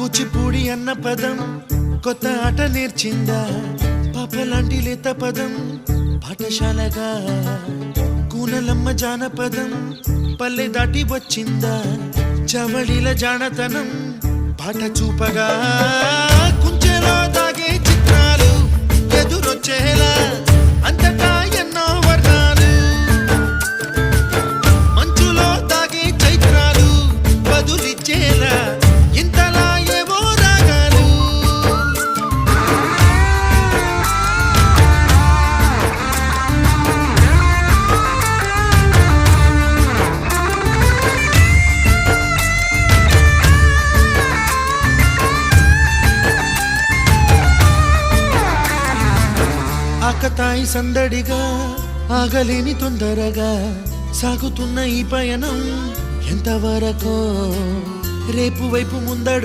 కూచిపూడి అన్న పదం కొత్త ఆట నేర్చిందా పాపలాంటి లేత పదం పాఠశాలగా కూనలమ్మ జానపదం పల్లె దాటి వచ్చిందా చవళిల జానతనం పాట చూపగా కుంచెలో దాగే చిత్రాలు ఎదురొచ్చేలా అంతటా ఎన్నో వర్ణాలు మంచులో దాగే చైత్రాలు బదులిచ్చేలా ఇంతలా ఏవో రాగాలు ఆకతాయి సందడిగా ఆగలేని తొందరగా సాగుతున్న ఈ పయనం ఎంతవరకో రేపు వైపు ముందడు